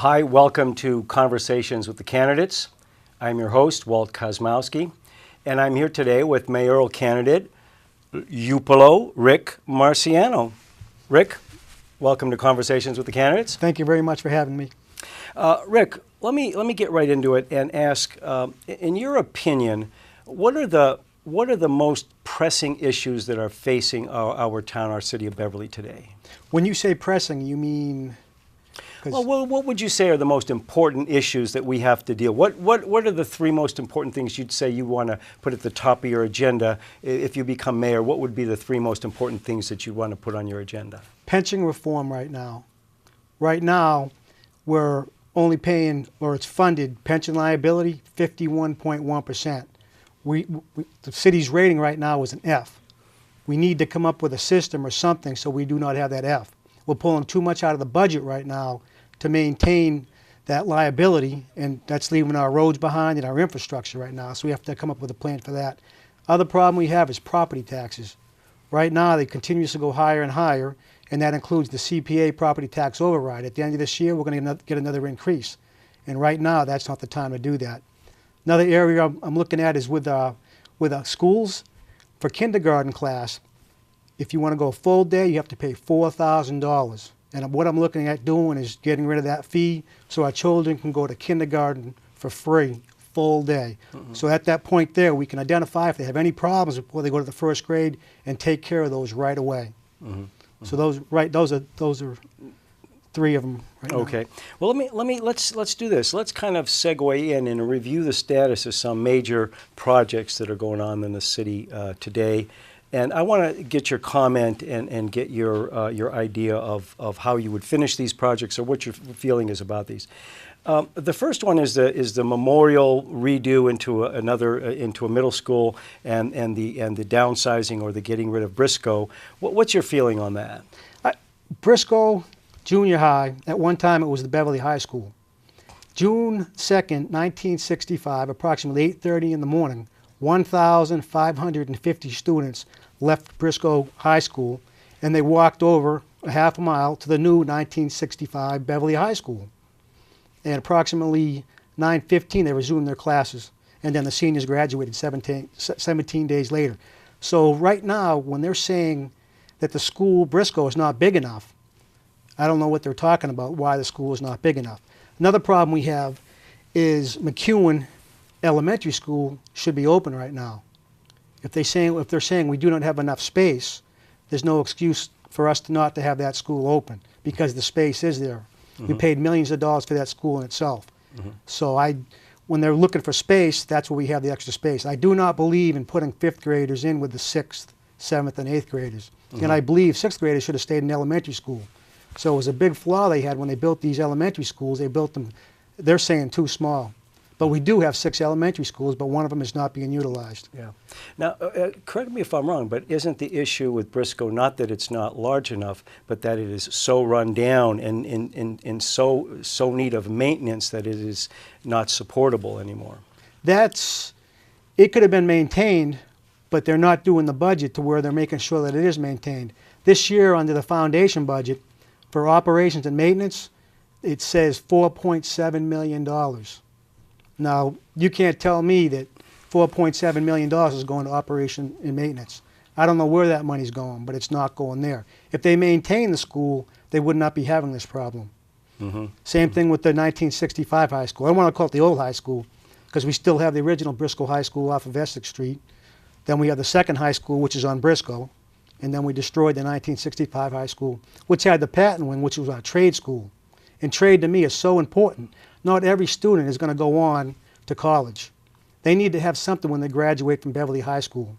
Hi, welcome to Conversations with the Candidates. I'm your host, Walt Kosmowski, and I'm here today with mayoral candidate Euplio, Rick Marciano. Rick, welcome to Conversations with the Candidates. Thank you very much for having me. Rick, let me get right into it and ask, in your opinion, what are the most pressing issues that are facing our town, our city of Beverly today? When you say pressing, you mean? Well, what would you say are the most important issues that we have to deal with? What are the three most important things you'd say you want to put at the top of your agenda if you become mayor? What would be the three most important things that you want to put on your agenda? Pension reform right now. Right now, we're only paying, or it's funded, pension liability 51.1%. The city's rating right now is an F. We need to come up with a system or something so we do not have that F. We're pulling too much out of the budget right now to maintain that liability, and that's leaving our roads behind and our infrastructure right now, so we have to come up with a plan for that. Other problem we have is property taxes. Right now, they continuously go higher and higher, and that includes the CPA property tax override. At the end of this year, we're going to get another increase, and right now, that's not the time to do that. Another area I'm looking at is with schools. For kindergarten class, if you want to go full day, you have to pay $4,000. And what I'm looking at doing is getting rid of that fee so our children can go to kindergarten for free, full day. Mm-hmm. So at that point there, we can identify if they have any problems before they go to the first grade and take care of those right away. Mm-hmm. Mm-hmm. So those are three of them right now. Okay. Well, let's do this. Let's kind of segue in and review the status of some major projects that are going on in the city today. And I want to get your comment and get your idea of how you would finish these projects or what your feeling is about these. The first one is the memorial redo into a middle school and the downsizing or the getting rid of Briscoe. What's your feeling on that? Briscoe Junior High, at one time it was the Beverly High School. June 2nd, 1965, approximately 8:30 in the morning, 1,550 students left Briscoe High School, and they walked over a half a mile to the new 1965 Beverly High School. And approximately 9:15, they resumed their classes, and then the seniors graduated 17 days later. So right now, when they're saying that the school, Briscoe, is not big enough, I don't know what they're talking about, why the school is not big enough. Another problem we have is McEwen Elementary School should be open right now. If they're saying we do not have enough space, there's no excuse for us not to have that school open because the space is there. Mm-hmm. We paid millions of dollars for that school in itself. Mm-hmm. So when they're looking for space, that's where we have the extra space. I do not believe in putting fifth graders in with the 6th, 7th, and 8th graders. Mm-hmm. And I believe 6th graders should have stayed in elementary school. So it was a big flaw they had when they built these elementary schools. They built them, they're saying too small. But we do have 6 elementary schools, but one of them is not being utilized. Yeah. Now, correct me if I'm wrong, but isn't the issue with Briscoe not that it's not large enough, but that it is so run down and in so need of maintenance that it is not supportable anymore? It could have been maintained, but they're not doing the budget to where they're making sure that it is maintained. This year, under the foundation budget, for operations and maintenance, it says $4.7 million. Now, you can't tell me that $4.7 million is going to operation and maintenance. I don't know where that money's going, but it's not going there. If they maintain the school, they would not be having this problem. Mm-hmm. Same thing with the 1965 high school. I don't want to call it the old high school because we still have the original Briscoe High School off of Essex Street. Then we have the second high school, which is on Briscoe. And then we destroyed the 1965 high school, which had the Patton wing, which was our trade school. And trade to me is so important. Not every student is going to go on to college. They need to have something when they graduate from Beverly High School.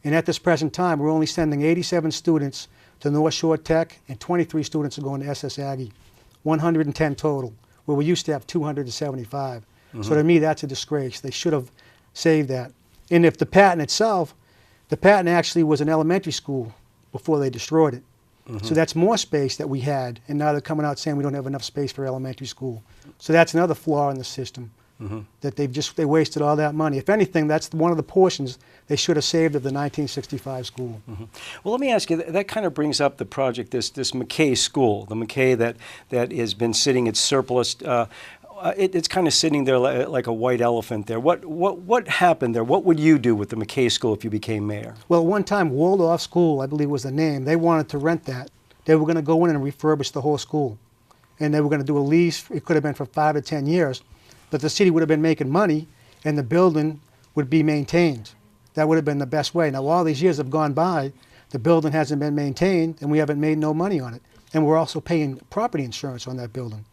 And at this present time, we're only sending 87 students to North Shore Tech, and 23 students are going to SS Aggie, 110 total, where we used to have 275. Mm-hmm. So to me, that's a disgrace. They should have saved that. And if the Patton itself, the Patton actually was an elementary school before they destroyed it. Mm-hmm. So that's more space that we had, and now they're coming out saying we don't have enough space for elementary school. So that's another flaw in the system. that they wasted all that money. If anything, that's one of the portions they should have saved of the 1965 school. Well, let me ask you, that kind of brings up the project, this McKay School, the McKay that has been sitting, it's surplus. It's kind of sitting there like a white elephant there. What happened there? What would you do with the McKay School if you became mayor? Well, one time, Waldorf School, I believe was the name, they wanted to rent that. They were going to go in and refurbish the whole school. And they were going to do a lease. It could have been for 5 to 10 years. But the city would have been making money, and the building would be maintained. That would have been the best way. Now, all these years have gone by, the building hasn't been maintained, and we haven't made no money on it. And we're also paying property insurance on that building.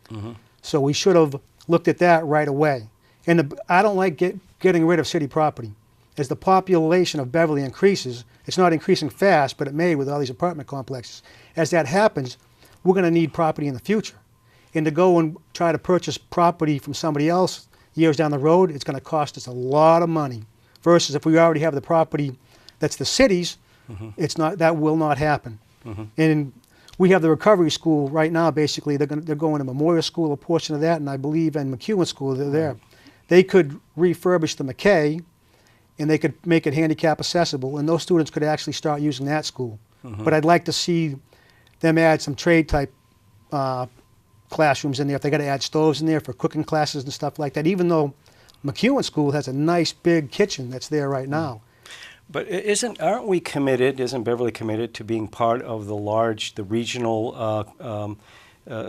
So we should have looked at that right away. And I don't like getting rid of city property. As the population of Beverly increases, it's not increasing fast, but it may with all these apartment complexes. As that happens, we're going to need property in the future. And to go and try to purchase property from somebody else years down the road, it's going to cost us a lot of money. Versus if we already have the property that's the city's, that will not happen. And we have the recovery school right now. Basically, they're going to Memorial School, a portion of that, and I believe in McEwen School, they're there. They could refurbish the McKay, and they could make it handicap accessible, and those students could actually start using that school. But I'd like to see them add some trade type classrooms in there. If they got to add stoves in there for cooking classes and stuff like that, even though McEwen School has a nice big kitchen that's there right now. But aren't we committed, isn't Beverly committed to being part of the regional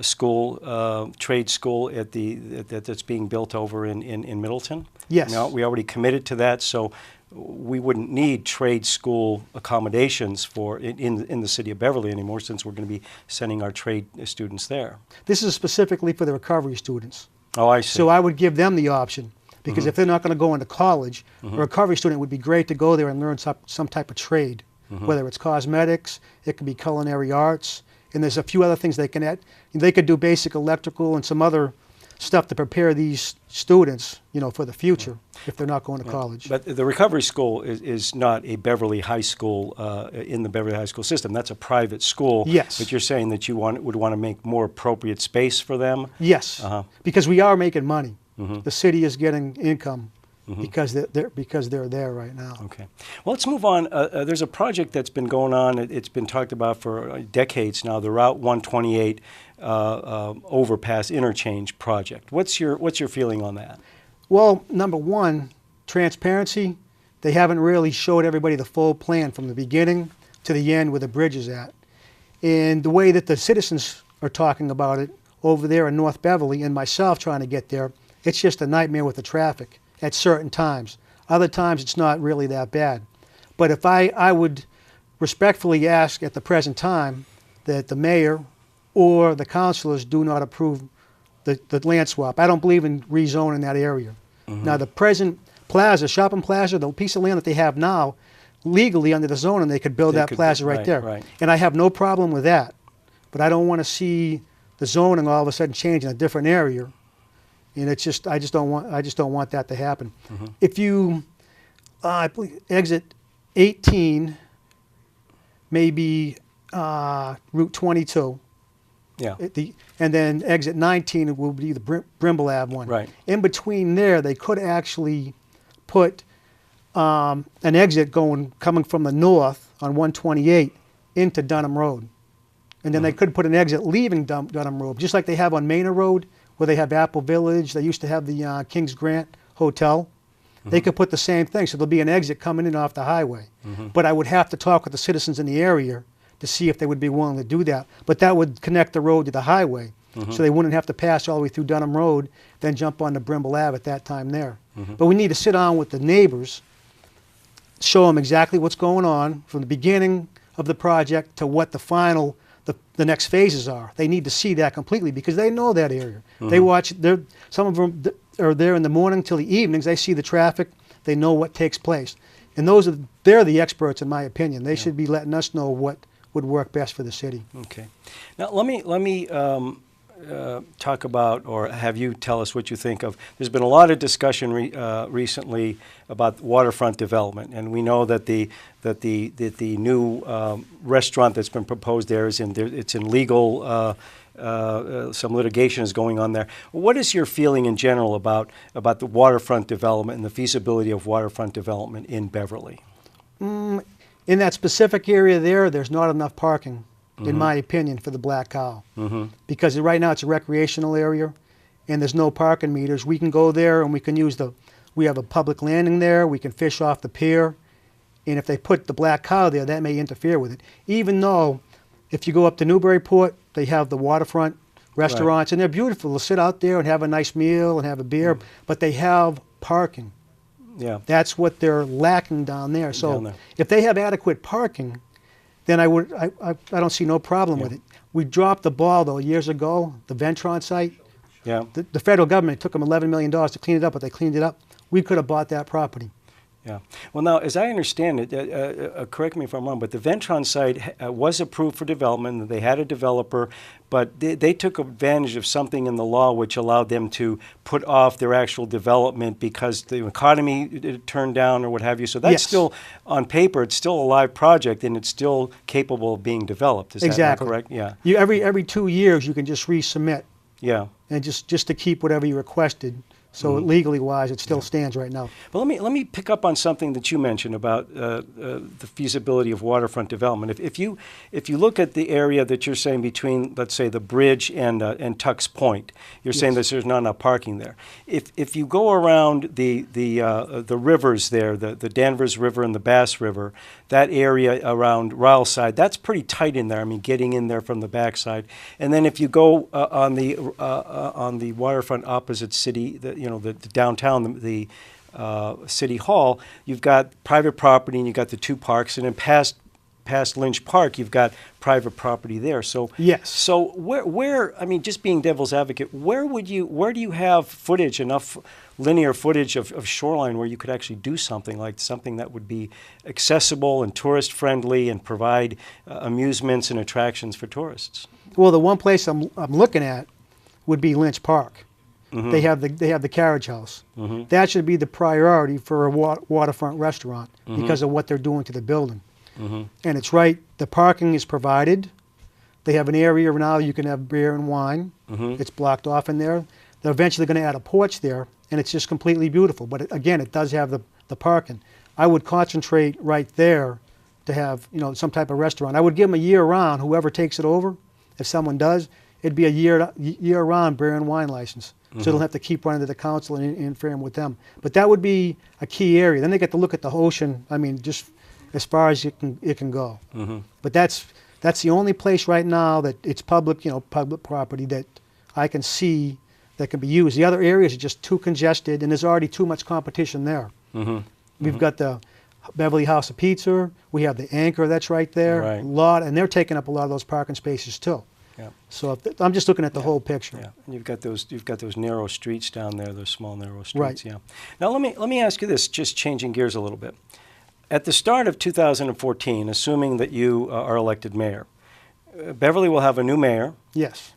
school, trade school that's being built over in Middleton? Yes. Now, we already committed to that, so we wouldn't need trade school accommodations in the city of Beverly anymore, since we're going to be sending our trade students there. This is specifically for the recovery students. Oh, I see. So I would give them the option, because if they're not going to go into college, a recovery student would be great to go there and learn some type of trade, whether it's cosmetics, it could be culinary arts, and there's a few other things they can add. They could do basic electrical and some other stuff to prepare these students, for the future if they're not going to college. But the recovery school is not a Beverly High School in the Beverly High School system. That's a private school. Yes. But you're saying that you would want to make more appropriate space for them? Yes, because we are making money. The city is getting income because they're there right now. Okay. Well, let's move on. There's a project that's been going on. It's been talked about for decades now, the Route 128 overpass interchange project. What's your feeling on that? Well, number one, transparency. They haven't really showed everybody the full plan from the beginning to the end where the bridge is at. And the way that the citizens are talking about it over there in North Beverly, and myself trying to get there, it's just a nightmare with the traffic at certain times. Other times it's not really that bad. But if I would respectfully ask at the present time that the mayor or the councilors do not approve the land swap. I don't believe in rezoning that area. Now the present plaza, shopping plaza, the piece of land that they have now, legally under the zoning, they could build that plaza right there. Right. And I have no problem with that. But I don't want to see the zoning all of a sudden change in a different area. And it's just, I just don't want that to happen. If you I believe exit 18, maybe Route 22. Yeah. And then exit 19 will be the Brimble Ave one. Right. In between there, they could actually put an exit coming from the north on 128 into Dunham Road. And then they could put an exit leaving Dunham Road, just like they have on Manor Road, where they have Apple Village. They used to have the King's Grant Hotel. They could put the same thing, so there'll be an exit coming in off the highway. But I would have to talk with the citizens in the area to see if they would be willing to do that. But that would connect the road to the highway, so they wouldn't have to pass all the way through Dunham Road, then jump on to Brimble Ave at that time there. But we need to sit down with the neighbors, show them exactly what's going on from the beginning of the project to what the final, the next phases are. They need to see that completely because they know that area. They watch, some of them are there in the morning till the evenings. They see the traffic. They know what takes place. And they're the experts, in my opinion. They should be letting us know what would work best for the city. Okay. Now let me talk about, or have you tell us what you think of. There's been a lot of discussion recently about waterfront development, and we know that the new restaurant that's been proposed there it's in legal some litigation is going on there. What is your feeling in general about the waterfront development and the feasibility of waterfront development in Beverly? In that specific area there's not enough parking, in my opinion, for the Black Cow. Because right now it's a recreational area, and there's no parking meters. We can go there and we can use we have a public landing there, we can fish off the pier, and if they put the Black Cow there, that may interfere with it. Even though, if you go up to Newburyport, they have the waterfront restaurants, and they're beautiful. They'll sit out there and have a nice meal and have a beer, but they have parking. Yeah. That's what they're lacking down there. So if they have adequate parking, then I don't see no problem with it. We dropped the ball, though, years ago, the Ventron site. Yeah. The federal government took them $11 million to clean it up, but they cleaned it up. We could have bought that property. Yeah. Well, now, as I understand it, correct me if I'm wrong, but the Ventron site was approved for development. They had a developer, but they took advantage of something in the law which allowed them to put off their actual development because the economy turned down or what have you. So that's still, on paper, it's still a live project, and it's still capable of being developed. Is that not correct? Yeah. Every 2 years, you can just resubmit. Yeah. And just to keep whatever you requested. So legally wise, it still stands right now. But let me pick up on something that you mentioned about the feasibility of waterfront development. If you look at the area that you're saying between, let's say, the bridge and Tuck's Point, you're saying that there's not enough parking there. If you go around the rivers there, the Danvers River and the Bass River, that area around Ryle side, that's pretty tight in there. I mean, getting in there from the backside. And then if you go on the waterfront opposite city, the downtown, the City Hall, you've got private property and you've got the two parks, and then past Lynch Park, you've got private property there. So yes. So where I mean, just being devil's advocate, where do you have footage, enough linear footage of shoreline where you could actually do something that would be accessible and tourist friendly and provide amusements and attractions for tourists? Well, the one place I'm looking at would be Lynch Park. They have the carriage house. That should be the priority for a waterfront restaurant because of what they're doing to the building. And it's right. The parking is provided. They have an area now you can have beer and wine. It's blocked off in there. They're eventually going to add a porch there, and it's just completely beautiful. But again, it does have the parking. I would concentrate right there to have some type of restaurant. I would give them a year-round. Whoever takes it over, if someone does, it'd be a year-round beer and wine license. So they'll have to keep running to the council and interfering with them. But that would be a key area. Then they get to look at the ocean. I mean, just as far as it can go. But that's the only place right now that it's public property that I can see that can be used. The other areas are just too congested, and there's already too much competition there. We've got the Beverly House of Pizza. We have the Anchor that's right there. Right. A lot, and they're taking up a lot of those parking spaces too. Yeah. So I'm just looking at the whole picture. Yeah, and you've got those narrow streets down there, those small narrow streets. Right. Yeah. Now let me ask you this, just changing gears a little bit. At the start of 2014, assuming that you are elected mayor, Beverly will have a new mayor. Yes.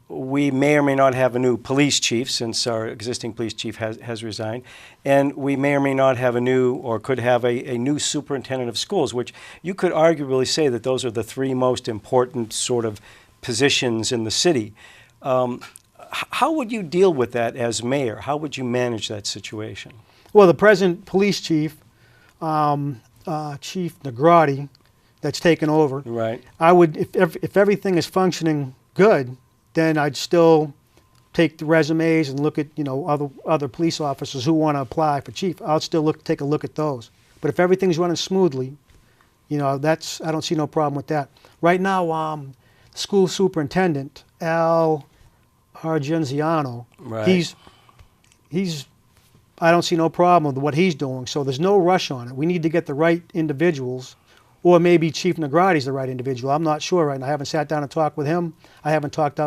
We may or may not have a new police chief, since our existing police chief has resigned, and we may or may not have a new, or could have a new superintendent of schools, which you could arguably say that those are the three most important sort of positions in the city. How would you deal with that as mayor? How would you manage that situation? Well, the present police chief, Chief Negrotti, that's taken over. Right. I would, if everything is functioning good, then I'd still take the resumes and look at other police officers who want to apply for chief. I'll still take a look at those. But if everything's running smoothly, I don't see no problem with that. Right now, school superintendent Al Argenziano, right. he's I don't see no problem with what he's doing. So there's no rush on it. We need to get the right individuals, or maybe Chief Negrotti's the right individual. I'm not sure right now. I haven't sat down and talked with him. I haven't talked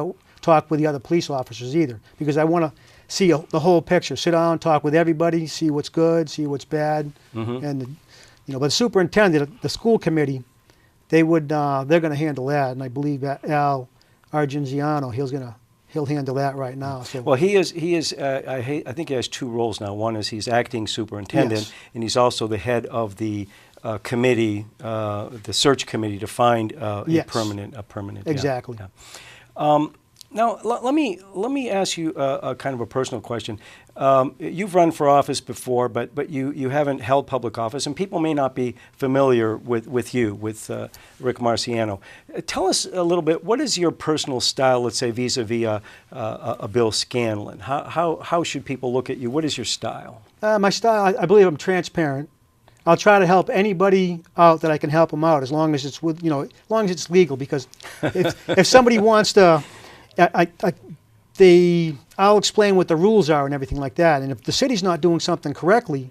with the other police officers either, because I want to see the whole picture. Sit down, talk with everybody, see what's good, see what's bad, and but the superintendent, the school committee, they're going to handle that, and I believe that Al Argenziano, he'll handle that right now. So. Well, he is. I think he has two roles now. One is he's acting superintendent, and he's also the head of the committee, the search committee, to find a permanent. Exactly. Yeah. Now, let me ask you a kind of a personal question. You've run for office before, but you haven't held public office, and people may not be familiar with Rick Marciano. Tell us a little bit. What is your personal style? Let's say vis-a-vis a Bill Scanlon. How should people look at you? What is your style? My style, I believe I'm transparent. I'll try to help anybody out that I can help them out, as long as it's with, as long as it's legal. Because if somebody wants to, I'll explain what the rules are and everything like that. And if the city's not doing something correctly,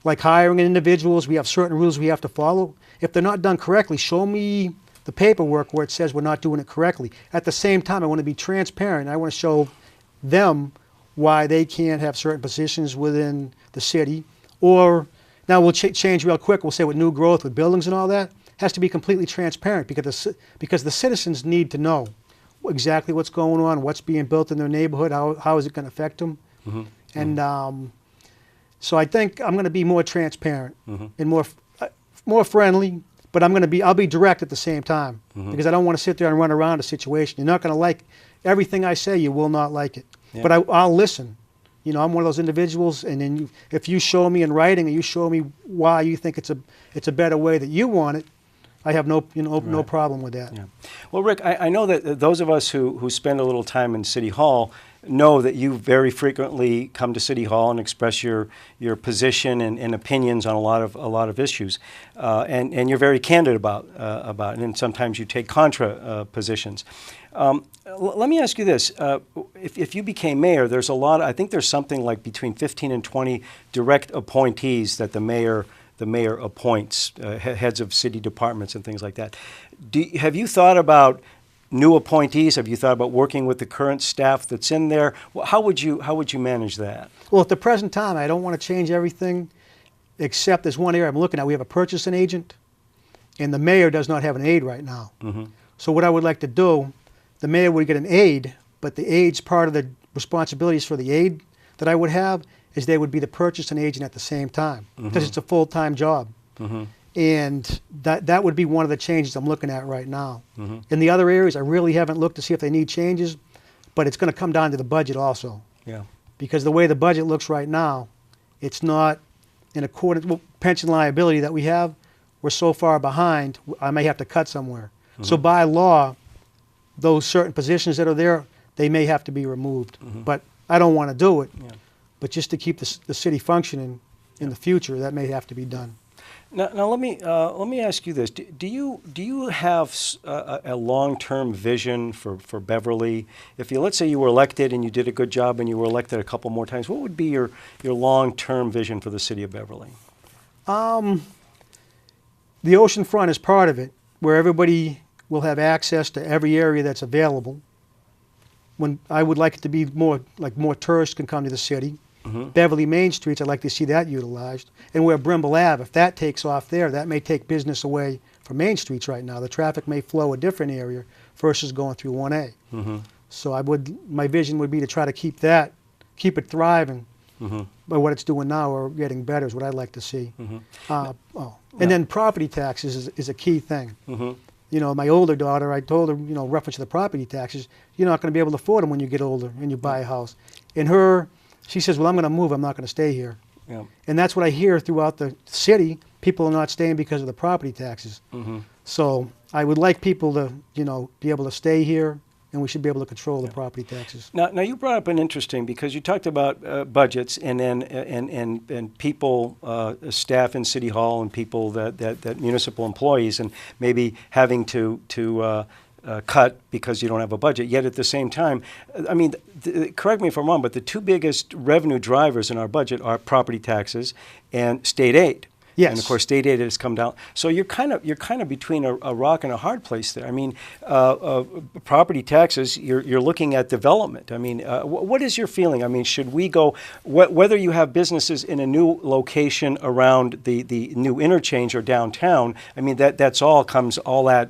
like hiring individuals, we have certain rules we have to follow. If they're not done correctly, show me the paperwork where it says we're not doing it correctly. At the same time, I want to be transparent. I want to show them why they can't have certain positions within the city. Or now we'll change real quick. We'll say with new growth, with buildings and all that, has to be completely transparent, because the citizens need to know exactly what's going on, what's being built in their neighborhood, how is it going to affect them. Mm-hmm. And so I think I'm going to be more transparent Mm-hmm. and more friendly, but I'll be direct at the same time, Mm-hmm. because I don't want to sit there and run around a situation. You're not going to like everything I say. You will not like it. Yeah. But I'll listen. I'm one of those individuals, and then if you show me in writing and you show me why you think it's a better way that you want it, I have no problem with that. Yeah. Well, Rick, I know that those of us who spend a little time in City Hall know that you very frequently come to City Hall and express your position and opinions on a lot of issues, and you're very candid about it, and sometimes you take contra positions. Let me ask you this: if you became mayor, there's a lot. I think there's something like between 15 and 20 direct appointees that the mayor appoints, heads of city departments and things like that. Have you thought about new appointees? Have you thought about working with the current staff that's in there? How would you manage that? Well, at the present time, I don't want to change everything, except there's one area I'm looking at. We have a purchasing agent, and the mayor does not have an aide right now. Mm-hmm. So what I would like to do, the mayor would get an aide, but the aide's part of the responsibilities for the aide that I would have is they would be the purchasing agent at the same time, because Mm-hmm. it's a full-time job. Mm-hmm. And that would be one of the changes I'm looking at right now. Mm-hmm. In the other areas, I really haven't looked to see if they need changes, but it's going to come down to the budget also. Yeah. Because the way the budget looks right now, it's not in accordance with pension liability that we have. We're so far behind, I may have to cut somewhere. Mm-hmm. So by law, those certain positions that are there, they may have to be removed. Mm-hmm. But I don't want to do it. Yeah. But just to keep the city functioning in the future, that may have to be done. Now let me ask you this: Do you have a long-term vision for Beverly? If let's say you were elected and you did a good job and you were elected a couple more times, what would be your long-term vision for the city of Beverly? The ocean front is part of it, where everybody will have access to every area that's available. When I would like it to be more tourists can come to the city. Mm-hmm. Beverly Main Streets, I'd like to see that utilized. And where Brimble Ave, if that takes off there, that may take business away from Main Streets right now. The traffic may flow a different area versus going through 1A. Mm-hmm. So my vision would be to try to keep it thriving. Mm-hmm. By what it's doing now or getting better is what I'd like to see. Mm-hmm. And then property taxes is a key thing. Mm-hmm. My older daughter, I told her, reference to the property taxes, you're not going to be able to afford them when you get older and you buy a house. She says, well, I'm going to move. I'm not going to stay here. Yeah. And that's what I hear throughout the city. People are not staying because of the property taxes. Mm-hmm. So I would like people to, be able to stay here, and we should be able to control the property taxes. Now you brought up an interesting, because you talked about budgets and then and people, staff in City Hall and people that municipal employees, and maybe having to cut because you don't have a budget. Yet at the same time, I mean, correct me if I'm wrong, but the two biggest revenue drivers in our budget are property taxes and state aid. Yes. And of course, state aid has come down. So you're kind of between a rock and a hard place there. I mean, property taxes. You're looking at development. I mean, what is your feeling? I mean, should we go whether you have businesses in a new location around the new interchange or downtown? I mean, that's all that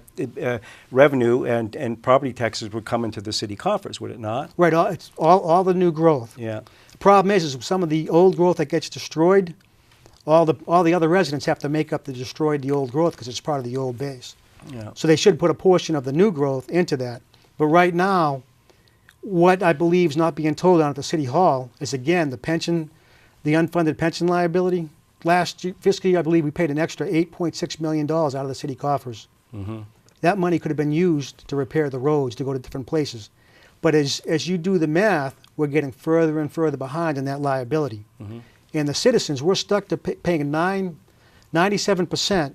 revenue and property taxes would come into the city coffers, would it not? Right. It's all the new growth. Yeah. The problem is some of the old growth that gets destroyed. All the other residents have to make up the old growth because it's part of the old base. Yeah. So they should put a portion of the new growth into that. But right now, what I believe is not being told down at the City Hall is, again, the unfunded pension liability. Last fiscal year, I believe we paid an extra $8.6 million out of the city coffers. Mm-hmm. That money could have been used to repair the roads, to go to different places. But as you do the math, we're getting further and further behind in that liability. Mm-hmm. And the citizens, we're stuck to paying 97%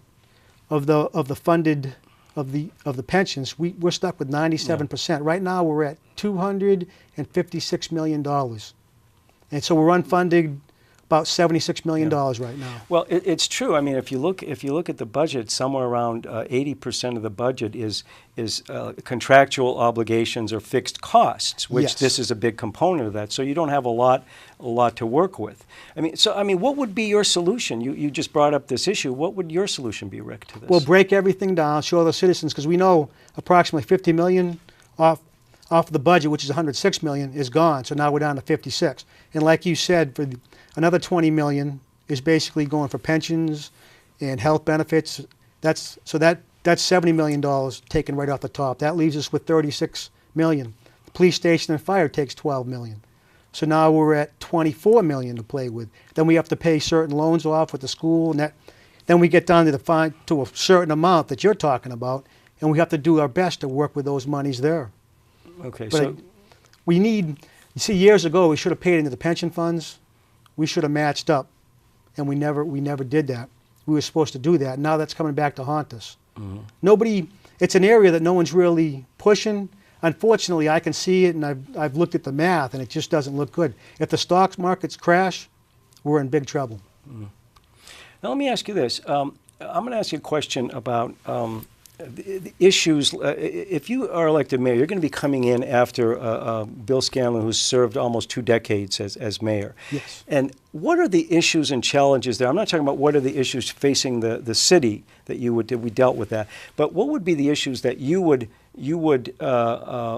of the funded of the pensions. We're stuck with 97%. Yeah. Right now, we're at $256 million, and so we're unfunded about $76 million right now. Well, it's true. I mean, if you look at the budget, somewhere around 80% of the budget is contractual obligations or fixed costs, which Yes. This is a big component of that. So you don't have a lot to work with. I mean, what would be your solution? You just brought up this issue. What would your solution be, Rick, to this? We'll break everything down, show the citizens, because we know approximately $50 million off the budget, which is $106 million, is gone. So now we're down to 56. And like you said, another $20 million is basically going for pensions and health benefits. That's $70 million taken right off the top. That leaves us with $36 million. The police station and fire takes $12 million. So now we're at $24 million to play with. Then we have to pay certain loans off with the school, and then we get down to to a certain amount that you're talking about, and we have to do our best to work with those monies there. Okay, But so we need, you see, years ago we should have paid into the pension funds. We should have matched up, and we never did that. We were supposed to do that. Now that's coming back to haunt us. mm-hmm. It's an area that no one's really pushing. Unfortunately, I can see it, and I've looked at the math, and it just doesn't look good. If the stock markets crash, we're in big trouble. Now let me ask you this. I'm going to ask you a question about the issues. If you are elected mayor, you're going to be coming in after Bill Scanlon, who's served almost 2 decades as mayor. Yes. And what are the issues and challenges there? I'm not talking about what are the issues facing the city that we dealt with that, but what would be the issues that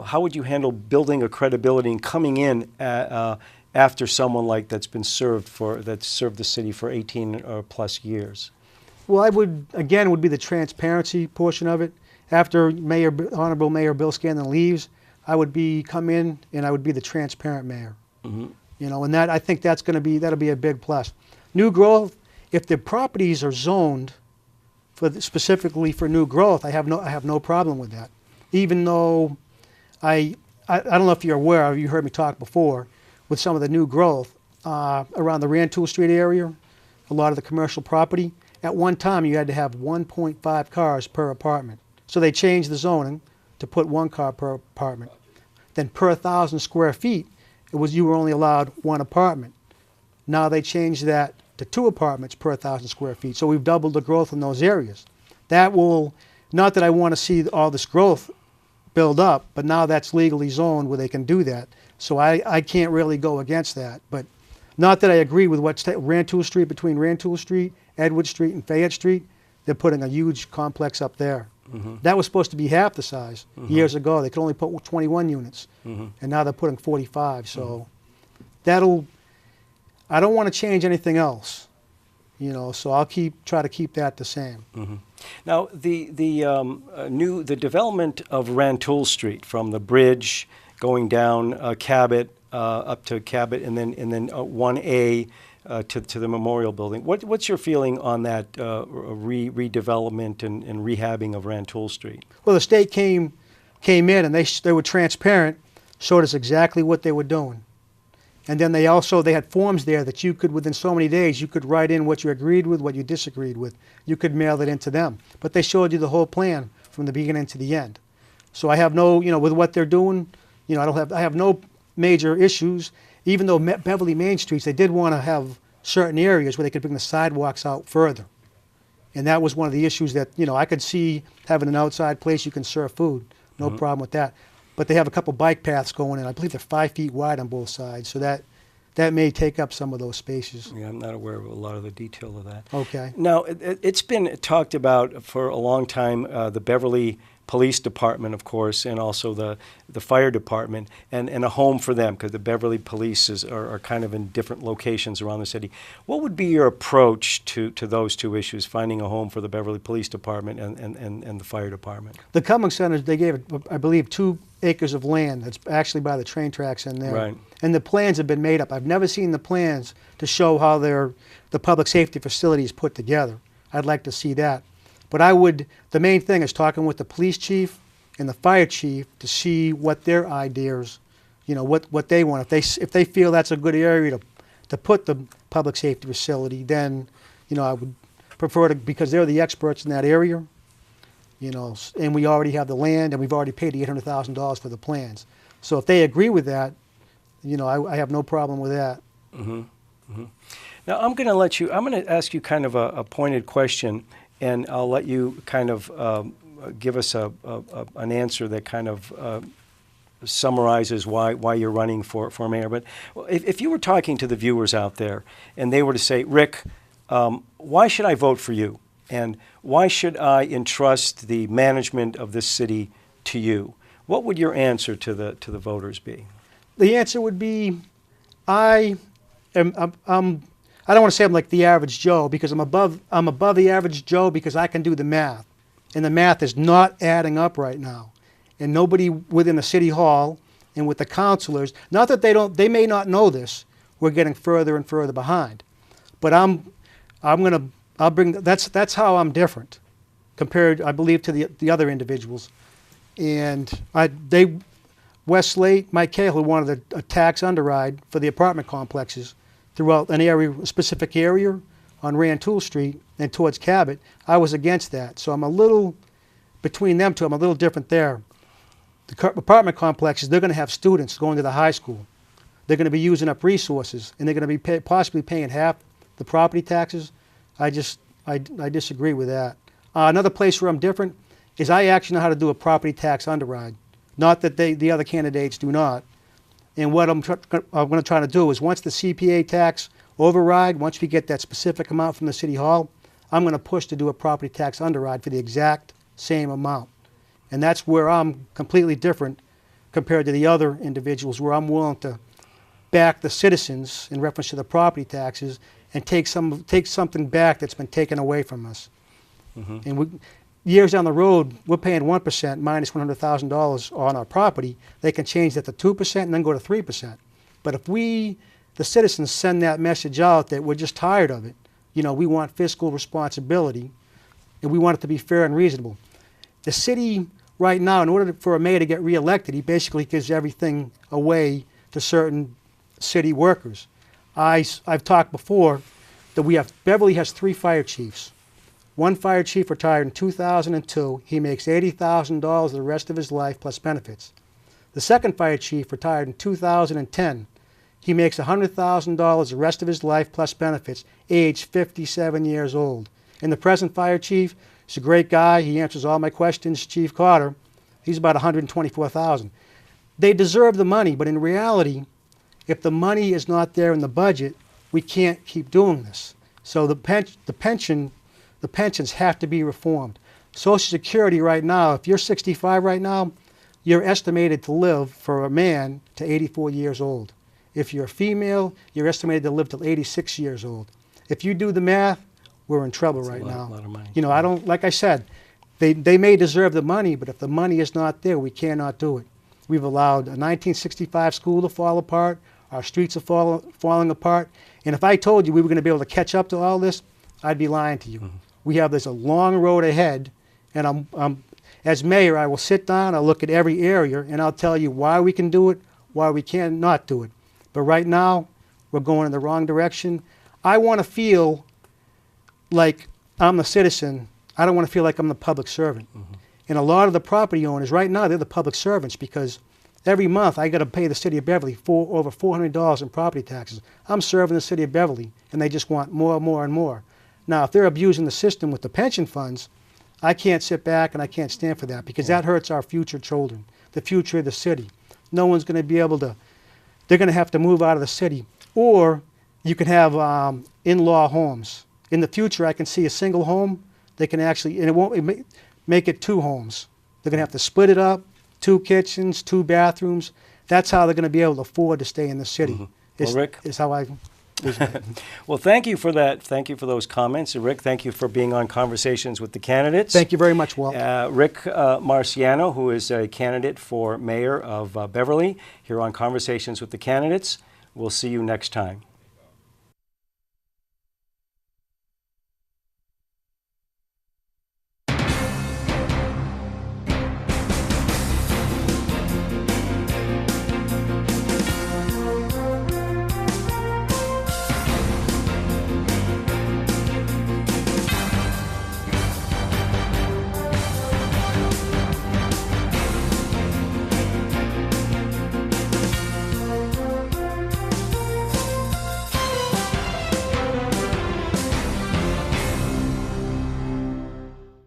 how would you handle building a credibility and coming in after someone like that's served the city for 18 or plus years? Well, would be the transparency portion of it. After Honorable Mayor Bill Scanlon leaves, I would come in and I would be the transparent mayor. Mm-hmm. You know, and that I think that'll be a big plus. New growth, if the properties are zoned specifically for new growth, I have no problem with that. Even though I don't know if you're aware, or you heard me talk before, with some of the new growth around the Rantoul Street area, a lot of the commercial property. At one time, you had to have 1.5 cars per apartment. So they changed the zoning to put 1 car per apartment. Then per 1,000 square feet, you were only allowed 1 apartment. Now they changed that to 2 apartments per 1,000 square feet. So we've doubled the growth in those areas. That will, not that I want to see all this growth build up, but now that's legally zoned where they can do that. So I can't really go against that. But not that I agree with Rantoul Street, between Rantoul Street, Edward Street, and Fayette Street, they're putting a huge complex up there. Mm-hmm. That was supposed to be half the size. Mm-hmm. Years ago. They could only put 21 units, Mm-hmm. and now they're putting 45. So I don't want to change anything else, you know. So I'll try to keep that the same. Mm-hmm. Now the development of Rantoul Street, from the bridge going down Cabot up to Cabot, and then 1A to the Memorial Building. What's your feeling on that redevelopment and rehabbing of Rantoul Street? Well, the state came in and they were transparent, showed us exactly what they were doing. And then they had forms there that you could, within so many days, you could write in what you agreed with, what you disagreed with. You could mail it in to them. But they showed you the whole plan from the beginning to the end. So I have no, with what they're doing, I have no major issues. Even though Beverly Main Streets, they did want to have certain areas where they could bring the sidewalks out further. And that was one of the issues that, I could see having an outside place you can serve food. No Mm-hmm. problem with that. But they have a couple bike paths going in. I believe they're 5 feet wide on both sides. So that may take up some of those spaces. Yeah, I'm not aware of a lot of the detail of that. Okay. Now, it's been talked about for a long time, the Beverly police department, of course, and also the fire department, and a home for them, because the Beverly Police are kind of in different locations around the city. What would be your approach to those two issues, finding a home for the Beverly Police Department and the fire department? The Cumming Center, they gave, I believe, 2 acres of land that's actually by the train tracks in there. Right. And the plans have been made up. I've never seen the plans to show how the public safety facility is put together. I'd like to see that. But the main thing is talking with the police chief and the fire chief to see what their ideas, what they want. If they feel that's a good area to put the public safety facility, then, I would prefer to, because they're the experts in that area, and we already have the land and we've already paid the $800,000 for the plans. So if they agree with that, I have no problem with that. Mm-hmm. Mm-hmm. Now I'm going to ask you kind of a pointed question, and I'll let you kind of give us an answer that kind of summarizes why you're running for mayor. But if you were talking to the viewers out there and they were to say, Rick, why should I vote for you? And why should I entrust the management of this city to you? What would your answer to the voters be? The answer would be, I don't want to say I'm like the average Joe, because I'm above the average Joe because I can do the math. And the math is not adding up right now. And nobody within the city hall and with the councilors, not that they may not know this, we're getting further and further behind. But that's how I'm different compared, I believe, to the other individuals. And Westlake, McKay, who wanted a tax underride for the apartment complexes throughout a specific area on Rantoul Street and towards Cabot, I was against that. So between them two, I'm a little different there. The apartment complexes, they're going to have students going to the high school. They're going to be using up resources, and they're going to be possibly paying half the property taxes. I disagree with that. Another place where I'm different is I actually know how to do a property tax underride. Not that the other candidates do not. And what I'm going to try to do is once the CPA tax override, once we get that specific amount from the city hall, I'm going to push to do a property tax underride for the exact same amount. And that's where I'm completely different compared to the other individuals, where I'm willing to back the citizens in reference to the property taxes and take something back that's been taken away from us. Mm-hmm. And years down the road, we're paying 1% minus $100,000 on our property. They can change that to 2% and then go to 3%. But if the citizens, send that message out that we're just tired of it, we want fiscal responsibility, and we want it to be fair and reasonable. The city right now, in order for a mayor to get reelected, he basically gives everything away to certain city workers. I've talked before that Beverly has 3 fire chiefs. One fire chief retired in 2002. He makes $80,000 the rest of his life plus benefits. The second fire chief retired in 2010. He makes $100,000 the rest of his life plus benefits, age 57 years old. And the present fire chief, he's a great guy. He answers all my questions, Chief Carter. He's about $124,000. They deserve the money, but in reality, if the money is not there in the budget, we can't keep doing this. So the pensions have to be reformed. Social Security right now, if you're 65 right now, you're estimated to live for a man to 84 years old. If you're a female, you're estimated to live till 86 years old. If you do the math, we're in trouble right now. A lot of money. Like I said, they may deserve the money, but if the money is not there, we cannot do it. We've allowed a 1965 school to fall apart. Our streets are falling apart. And if I told you we were going to be able to catch up to all this, I'd be lying to you. Mm-hmm. There's a long road ahead, and as mayor, I will sit down, I'll look at every area, and I'll tell you why we can do it, why we cannot do it. But right now, we're going in the wrong direction. I want to feel like I'm the citizen. I don't want to feel like I'm the public servant. Mm-hmm. And a lot of the property owners right now, they're the public servants, because every month I got to pay the city of Beverly over $400 in property taxes. I'm serving the city of Beverly, and they just want more and more and more. Now, if they're abusing the system with the pension funds, I can't sit back and I can't stand for that, because that hurts our future children, the future of the city. No one's going to be able to, they're going to have to move out of the city. Or you can have in-law homes. In the future, I can see a single home. They can actually, and it won't make it 2 homes. They're going to have to split it up, 2 kitchens, 2 bathrooms. That's how they're going to be able to afford to stay in the city. Well, Rick? Is how I... Well, thank you for that. Thank you for those comments. And Rick, thank you for being on Conversations with the Candidates. Thank you very much, Walt. Rick Marciano, who is a candidate for mayor of Beverly, here on Conversations with the Candidates. We'll see you next time.